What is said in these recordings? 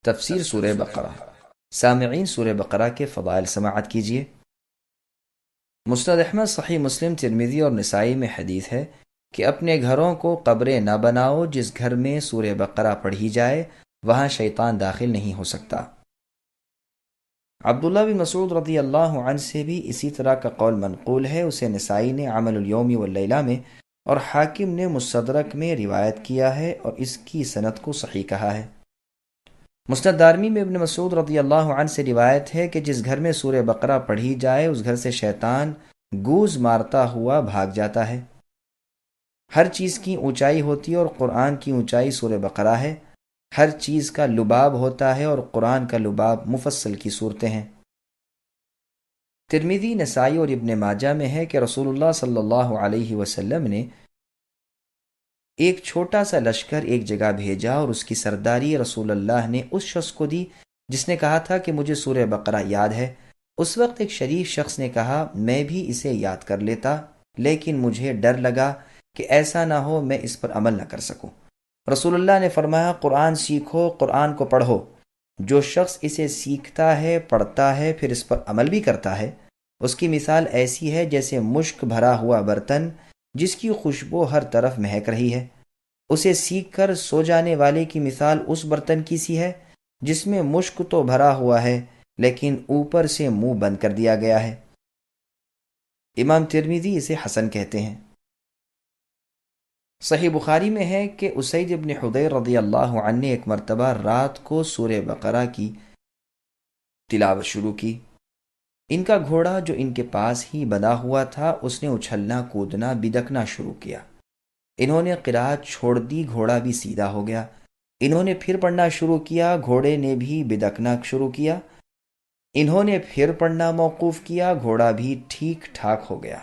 تفسیر سورہ بقرہ۔ سامعین، سورہ بقرہ کے فضائل سماعت کیجیے۔ مسند احمد، صحیح مسلم، ترمذی اور نسائی میں حدیث ہے کہ اپنے گھروں کو قبریں نہ بناؤ، جس گھر میں سورہ بقرہ پڑھی جائے وہاں شیطان داخل نہیں ہو سکتا۔ عبداللہ بن مسعود رضی اللہ عنہ سے بھی اسی طرح کا قول منقول ہے۔ اسے نسائی نے عمل الیوم واللیلہ میں اور حاکم نے مستدرک میں روایت کیا ہے اور اس کی سند کو صحیح کہا ہے۔ مسند دارمی میں ابن مسعود رضی اللہ عنہ سے روایت ہے کہ جس گھر میں سورہ بقرہ پڑھی جائے اس گھر سے شیطان گوز مارتا ہوا بھاگ جاتا ہے۔ ہر چیز کی اونچائی ہوتی ہے اور قرآن کی اونچائی سورہ بقرہ ہے۔ ہر چیز کا لباب ہوتا ہے اور قرآن کا لباب مفصل کی صورتیں ہیں۔ ترمذی، نسائی اور ابن ماجہ میں ہے کہ رسول اللہ صلی اللہ علیہ وسلم نے ایک چھوٹا سا لشکر ایک جگہ بھیجا اور اس کی سرداری رسول اللہ نے اس شخص کو دی جس نے کہا تھا کہ مجھے سورہ بقرہ یاد ہے۔ اس وقت ایک شریف شخص نے کہا میں بھی اسے یاد کر لیتا، لیکن مجھے ڈر لگا کہ ایسا نہ ہو میں اس پر عمل نہ کر سکوں۔ رسول اللہ نے فرمایا قرآن سیکھو، قرآن کو پڑھو۔ جو شخص اسے سیکھتا ہے، پڑھتا ہے، پھر اس پر عمل بھی کرتا ہے، اس کی مثال ایسی ہے جیسے مشک بھرا ہوا برتن جس کی خوشبو ہر طرف مہک رہی ہے۔ اسے سیکھ کر سو جانے والے کی مثال اس برتن کی سی ہے جس میں مشک تو بھرا ہوا ہے لیکن اوپر سے منہ بند کر دیا گیا ہے۔ امام ترمذی اسے حسن کہتے ہیں۔ صحیح بخاری میں ہے کہ اسید بن حضیر رضی اللہ عنہ نے ایک مرتبہ رات کو سورہ بقرہ کی تلاوت شروع کی۔ ان کا گھوڑا جو ان کے پاس ہی بندھا ہوا تھا اس نے اچھلنا کودنا بدکنا شروع کیا۔ انہوں نے قرات چھوڑ دی، گھوڑا بھی سیدھا ہو گیا۔ انہوں نے پھر پڑھنا شروع کیا، گھوڑے نے بھی بدکنا شروع کیا۔ انہوں نے پھر پڑھنا موقوف کیا، گھوڑا بھی ٹھیک ٹھاک ہو گیا۔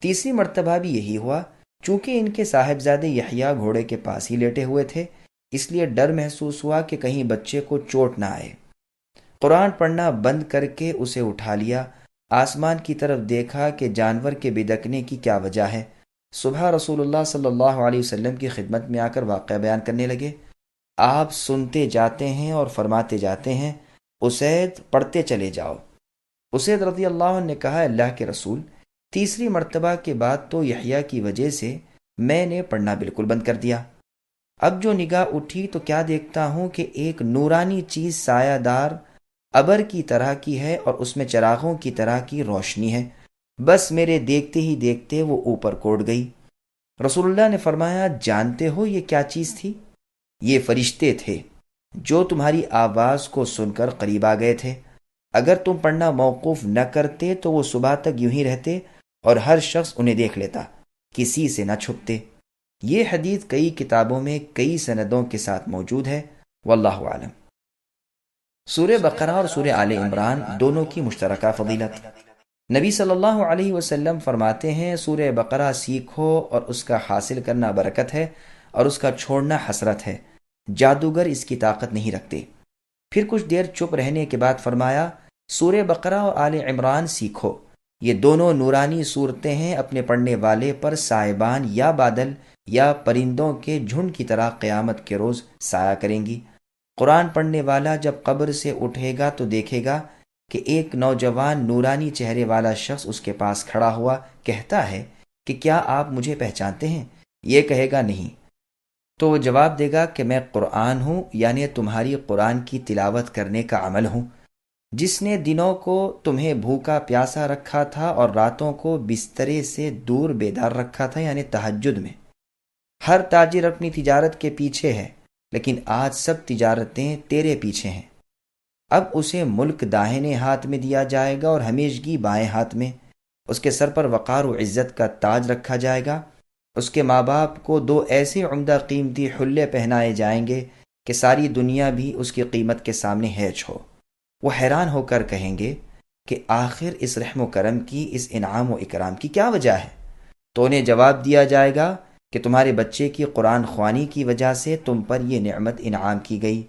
تیسری مرتبہ بھی یہی ہوا۔ چونکہ ان کے صاحبزادے یحییٰ گھوڑے کے پاس ہی لیٹے ہوئے تھے، اس لیے ڈر محسوس ہوا کہ کہیں بچے کو چوٹ نہ آئے۔ قرآن پڑھنا بند کر کے اسے اٹھا لیا، آسمان کی طرف دیکھا کہ جانور کے بدکنے کی کیا وجہ ہے۔ صبح رسول اللہ صلی اللہ علیہ وسلم کی خدمت میں آ کر واقعہ بیان کرنے لگے۔ آپ سنتے جاتے ہیں اور فرماتے جاتے ہیں اسید پڑھتے چلے جاؤ۔ اسید رضی اللہ عنہ نے کہا اللہ کے رسول، تیسری مرتبہ کے بعد تو یحییٰ کی وجہ سے میں نے پڑھنا بالکل بند کر دیا۔ اب جو نگاہ اٹھی تو کیا دیکھتا ہوں کہ ایک نورانی چیز سایہ دار ابر کی طرح کی ہے اور اس میں چراغوں کی طرح کی روشنی ہے۔ بس میرے دیکھتے ہی دیکھتے وہ اوپر کوڑ گئی۔ رسول اللہ نے فرمایا جانتے ہو یہ کیا چیز تھی؟ یہ فرشتے تھے جو تمہاری آواز کو سن کر قریب آ گئے تھے۔ اگر تم پڑھنا موقوف نہ کرتے تو وہ صبح تک یوں ہی رہتے اور ہر شخص انہیں دیکھ لیتا، کسی سے نہ چھپتے۔ یہ حدیث کئی کتابوں میں کئی سندوں کے ساتھ موجود ہے، واللہ اعلم۔ سورہ بقرہ اور سورہ آل عمران دونوں کی مشترکہ فضیلت۔ نبی صلی اللہ علیہ وسلم فرماتے ہیں سورہ بقرہ سیکھو اور اس کا حاصل کرنا برکت ہے اور اس کا چھوڑنا حسرت ہے، جادوگر اس کی طاقت نہیں رکھتے۔ پھر کچھ دیر چپ رہنے کے بعد فرمایا سورہ بقرہ اور آل عمران سیکھو، یہ دونوں نورانی صورتیں ہیں، اپنے پڑھنے والے پر سائبان یا بادل یا پرندوں کے جھنڈ کی طرح قیامت کے روز سایہ کریں گی۔ قرآن پڑھنے والا جب قبر سے اٹھے گا تو دیکھے گا کہ ایک نوجوان نورانی چہرے والا شخص اس کے پاس کھڑا ہوا کہتا ہے کہ کیا آپ مجھے پہچانتے ہیں؟ یہ کہے گا نہیں، تو وہ جواب دے گا کہ میں قرآن ہوں، یعنی تمہاری قرآن کی تلاوت کرنے کا عمل ہوں، جس نے دنوں کو تمہیں بھوکا پیاسا رکھا تھا اور راتوں کو بسترے سے دور بیدار رکھا تھا، یعنی تہجد میں۔ ہر تاجر اپنی تجارت کے پیچھے ہے، لیکن آج سب تجارتیں تیرے پیچھے ہیں۔ اب اسے ملک داہنے ہاتھ میں دیا جائے گا اور ہمیشگی بائیں ہاتھ میں۔ اس کے سر پر وقار و عزت کا تاج رکھا جائے گا۔ اس کے ماں باپ کو دو ایسے عمدہ قیمتی حلے پہنائے جائیں گے کہ ساری دنیا بھی اس کی قیمت کے سامنے ہیچ ہو۔ وہ حیران ہو کر کہیں گے کہ آخر اس رحم و کرم کی، اس انعام و اکرام کی کیا وجہ ہے؟ تو انہیں جواب دیا جائے گا کہ تمہارے بچے کی قرآن خوانی کی وجہ سے تم پر یہ نعمت انعام کی گئی۔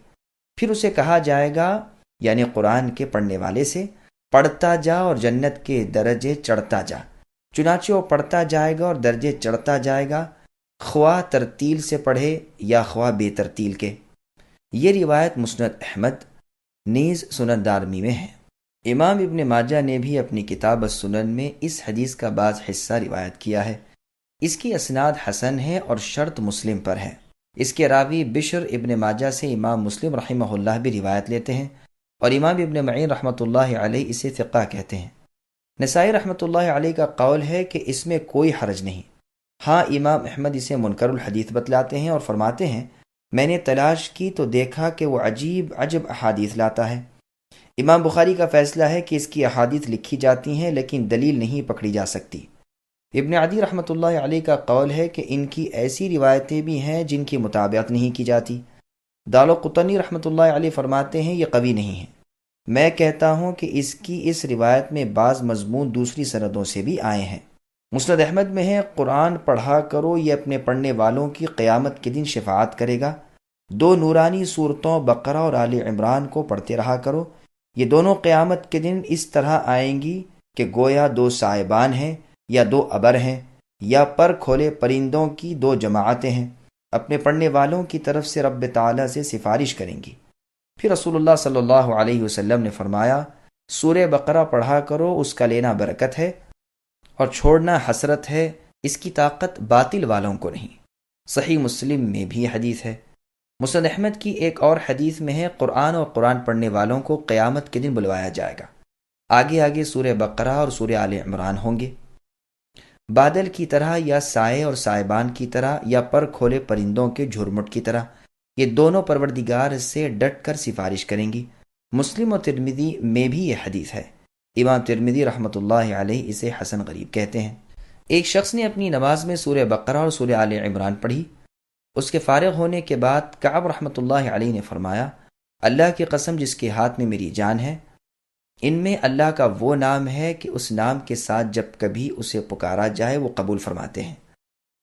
پھر اسے کہا جائے گا، یعنی قرآن کے پڑھنے والے سے، پڑھتا جا اور جنت کے درجے چڑھتا جا۔ چنانچہ وہ پڑھتا جائے گا اور درجے چڑھتا جائے گا، خواہ ترتیل سے پڑھے یا خواہ بے ترتیل کے۔ یہ روایت مسند احمد نیز سنن دارمی میں ہے۔ امام ابن ماجہ نے بھی اپنی کتاب السنن میں اس حدیث کا بعض حصہ روایت کیا ہے۔ اس کی اسناد حسن ہے اور شرط مسلم پر ہے۔ اس کے راوی بشر ابن ماجہ سے امام مسلم رحمہ اللہ بھی روایت لیتے ہیں، اور امام ابن معین رحمۃ اللہ علیہ اسے ثقہ کہتے ہیں۔ نسائی رحمۃ اللہ علیہ کا قول ہے کہ اس میں کوئی حرج نہیں۔ ہاں امام احمد اسے منکر الحدیث بتلاتے ہیں اور فرماتے ہیں میں نے تلاش کی تو دیکھا کہ وہ عجیب عجب احادیث لاتا ہے۔ امام بخاری کا فیصلہ ہے کہ اس کی احادیث لکھی جاتی ہیں لیکن دلیل نہیں پکڑی جا سکتی۔ ابن عدی رحمۃ اللہ علیہ کا قول ہے کہ ان کی ایسی روایتیں بھی ہیں جن کی مطابقت نہیں کی جاتی۔ دارقطنی رحمۃ اللہ علیہ فرماتے ہیں یہ قوی نہیں ہے۔ میں کہتا ہوں کہ اس کی اس روایت میں بعض مضمون دوسری سندوں سے بھی آئے ہیں۔ مسند احمد میں ہے قرآن پڑھا کرو، یہ اپنے پڑھنے والوں کی قیامت کے دن شفاعت کرے گا۔ دو نورانی صورتوں بقرہ اور آل عمران کو پڑھتے رہا کرو، یہ دونوں قیامت کے دن اس طرح آئیں گی کہ گویا دو سائبان ہیں یا دو ابر ہیں یا پر کھولے پرندوں کی دو جماعتیں ہیں، اپنے پڑھنے والوں کی طرف سے رب تعالیٰ سے سفارش کریں گی۔ پھر رسول اللہ صلی اللہ علیہ وسلم نے فرمایا سورہ بقرہ پڑھا کرو، اس کا لینا برکت ہے اور چھوڑنا حسرت ہے، اس کی طاقت باطل والوں کو نہیں۔ صحیح مسلم میں بھی حدیث ہے۔ مسند احمد کی ایک اور حدیث میں ہے قرآن اور قرآن پڑھنے والوں کو قیامت کے دن بلوایا جائے گا، آگے آگے سورہ بقرہ اور سورہ آل عمران ہوں گے، بادل کی طرح یا سائے اور سائبان کی طرح یا پر کھولے پرندوں کے جھرمٹ کی طرح، یہ دونوں پروردگار سے ڈٹ کر سفارش کریں گی۔ مسلم و ترمذی میں بھی یہ حدیث ہے۔ امام ترمذی رحمۃ اللہ علیہ اسے حسن غریب کہتے ہیں۔ ایک شخص نے اپنی نماز میں سورہ بقرہ اور سورہ آل عمران پڑھی۔ اس کے فارغ ہونے کے بعد کعب رحمۃ اللہ علیہ نے فرمایا اللہ کی قسم جس کے ہاتھ میں میری جان ہے، ان میں اللہ کا وہ نام ہے کہ اس نام کے ساتھ جب کبھی اسے پکارا جائے وہ قبول فرماتے ہیں۔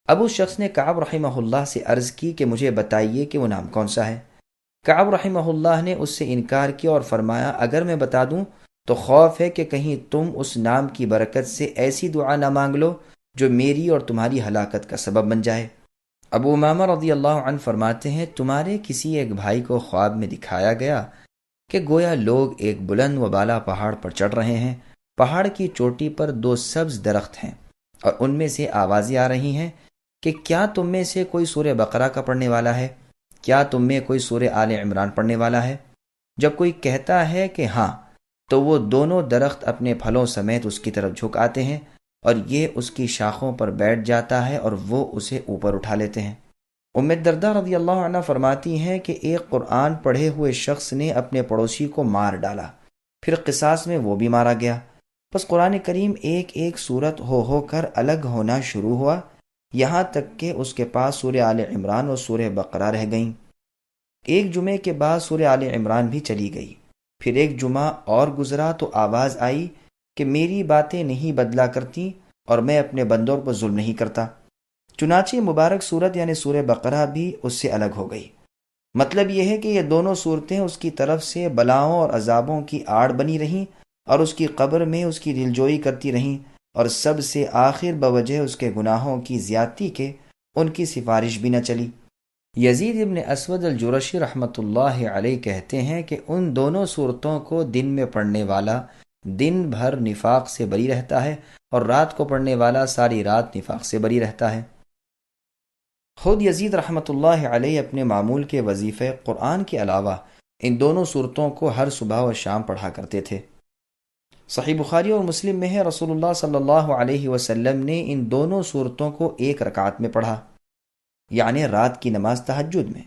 اب اس شخص نے کعب رحمہ اللہ سے عرض کی کہ مجھے بتائیے کہ وہ نام کون سا ہے۔ کعب رحمہ اللہ نے اس سے انکار کیا اور فرمایا اگر میں بتا دوں تو خوف ہے کہ کہیں تم اس نام کی برکت سے ایسی دعا نہ مانگ لو جو میری اور تمہاری ہلاکت کا سبب بن جائے۔ ابو امامہ رضی اللہ عنہ فرماتے ہیں تمہارے کسی ایک بھائی کو خواب میں دکھایا گیا کہ گویا لوگ ایک بلند و بالا پہاڑ پر چڑھ رہے ہیں، پہاڑ کی چوٹی پر دو سبز درخت ہیں اور ان میں سے آوازیں آ رہی ہیں کہ کیا تم میں سے کوئی سورہ بقرہ کا پڑھنے والا ہے؟ کیا تم میں کوئی سورہ آل عمران پڑھنے والا ہے؟ جب کوئی کہتا ہے کہ ہاں تو وہ دونوں درخت اپنے پھلوں سمیت اس کی طرف جھک آتے ہیں اور یہ اس کی شاخوں پر بیٹھ جاتا ہے اور وہ اسے اوپر اٹھا لیتے ہیں۔ ام الدرداء رضی اللہ عنہ فرماتی ہیں کہ ایک قرآن پڑھے ہوئے شخص نے اپنے پڑوسی کو مار ڈالا، پھر قصاص میں وہ بھی مارا گیا، بس قرآن کریم ایک ایک سورت ہو کر الگ ہونا شروع ہوا، یہاں تک کہ اس کے پاس سورہ آل عمران اور سورہ بقرہ رہ گئیں۔ ایک جمعے کے بعد سورہ آل عمران بھی چلی گئی، پھر ایک جمعہ اور گزرا تو آواز آئی کہ میری باتیں نہیں بدلا کرتی اور میں اپنے بندوں پر ظلم نہیں کرتا، چنانچہ مبارک صورت یعنی سورہ بقرہ بھی اس سے الگ ہو گئی۔ مطلب یہ ہے کہ یہ دونوں صورتیں اس کی طرف سے بلاؤں اور عذابوں کی آڑ بنی رہیں اور اس کی قبر میں اس کی دلجوئی کرتی رہیں، اور سب سے آخر بوجہ اس کے گناہوں کی زیادتی کے ان کی سفارش بھی نہ چلی۔ یزید ابن اسود الجرشی رحمۃ اللہ علیہ کہتے ہیں کہ ان دونوں صورتوں کو دن میں پڑھنے والا دن بھر نفاق سے بری رہتا ہے اور رات کو پڑھنے والا ساری رات نفاق سے بری رہتا ہے۔ خود یزید رحمۃ اللہ علیہ اپنے معمول کے وظیفے قرآن کے علاوہ ان دونوں صورتوں کو ہر صبح و شام پڑھا کرتے تھے۔ صحیح بخاری اور مسلم میں ہے رسول اللہ صلی اللہ علیہ وسلم نے ان دونوں صورتوں کو ایک رکعت میں پڑھا، یعنی رات کی نماز تہجد میں۔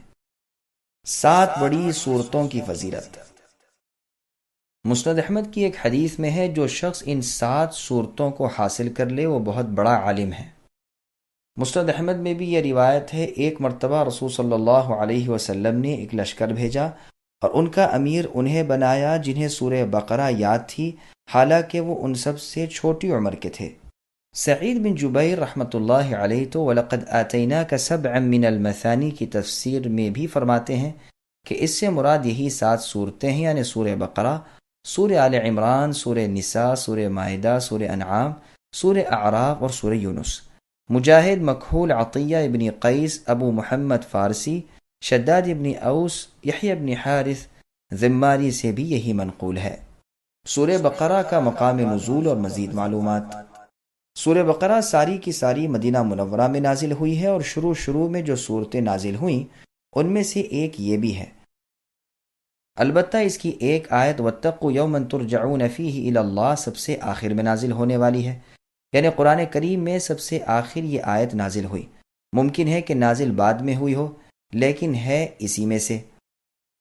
7 بڑی صورتوں کی فضیلت۔ مسند احمد کی ایک حدیث میں ہے جو شخص ان 7 صورتوں کو حاصل کر لے وہ بہت بڑا عالم ہے۔ مسند احمد میں بھی یہ روایت ہے ایک مرتبہ رسول صلی اللہ علیہ وسلم نے ایک لشکر بھیجا اور ان کا امیر انہیں بنایا جنہیں سورہ بقرہ یاد تھی، حالانکہ وہ ان سب سے چھوٹی عمر کے تھے۔ سعید بن جبیر رحمۃ اللہ علیہ تو وَلَقَدْ آتَيْنَاكَ سَبْعًا مِّنَ الْمَثَانِي کی تفسیر میں بھی فرماتے ہیں کہ اس سے مراد یہی 7 صورتیں ہیں، یعنی سورہ بقرہ، سورہ آل عمران، سورہ نساء، سورہ مائدہ، سورہ انعام، سورہ اعراف اور سورہ یونس۔ مجاہد، مکحول، عطیہ ابن قیس، ابو محمد فارسی، شداد ابن اوس، یحییٰ ابن حارث، ذماری سے بھی یہی منقول ہے۔ سورہ بقرہ کا مقام نزول اور مزید معلومات۔ سورہ بقرہ ساری کی ساری مدینہ منورہ میں نازل ہوئی ہے، اور شروع میں جو صورتیں نازل ہوئیں ان میں سے ایک یہ بھی ہے۔ البتہ اس کی ایک آیت واتقوا یوما ترجعون فیہ الی اللہ سب سے آخر میں نازل ہونے والی ہے، یعنی قرآن کریم میں سب سے آخر یہ آیت نازل ہوئی۔ ممکن ہے کہ نازل بعد میں ہوئی ہو، لیکن ہے اسی میں سے۔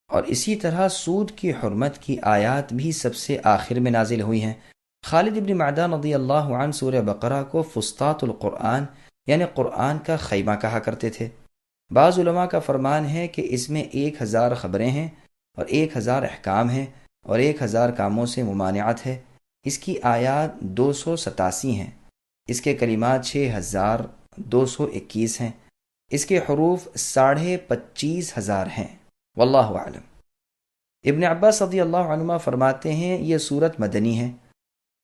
اور اسی طرح سود کی حرمت کی آیات بھی سب سے آخر میں نازل ہوئی ہیں۔ خالد ابن معدان رضی اللہ عنہ سورہ بقرہ کو فسطاط القرآن یعنی قرآن کا خیمہ کہا کرتے تھے۔ بعض علماء کا فرمان ہے کہ اس میں 1000 خبریں ہیں اور 1000 احکام ہیں اور 1000 کاموں سے ممانعت ہے۔ اس کی آیات 287 ہیں، اس کے کلمات 6221 ہیں، اس کے حروف 25,500 ہیں۔ واللہ اعلم۔ ابن عباس رضی اللہ عنہما فرماتے ہیں یہ سورت مدنی ہے۔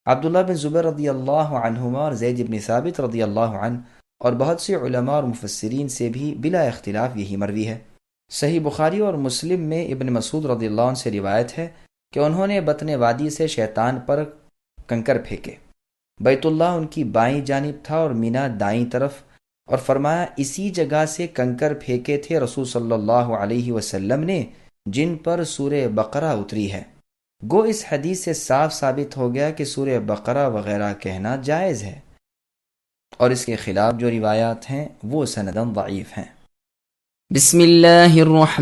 عبداللہ بن زبیر رضی اللہ عنہما اور زید بن ثابت رضی اللہ عنہ اور بہت سے علماء اور مفسرین سے بھی بلا اختلاف یہی مروی ہے۔ صحیح بخاری اور مسلم میں ابن مسعود رضی اللہ عنہ سے روایت ہے کہ انہوں نے بطن وادی سے شیطان پر کنکر پھینکے۔ بیت اللہ ان کی بائیں جانب تھا اور مینا دائیں طرف، اور فرمایا اسی جگہ سے کنکر پھینکے تھے رسول صلی اللہ علیہ وسلم نے جن پر سورہ بقرہ اتری ہے۔ گو اس حدیث سے صاف ثابت ہو گیا کہ سورہ بقرہ وغیرہ کہنا جائز ہے، اور اس کے خلاف جو روایات ہیں وہ سنداً ضعیف ہیں۔ بسم اللہ الرحمن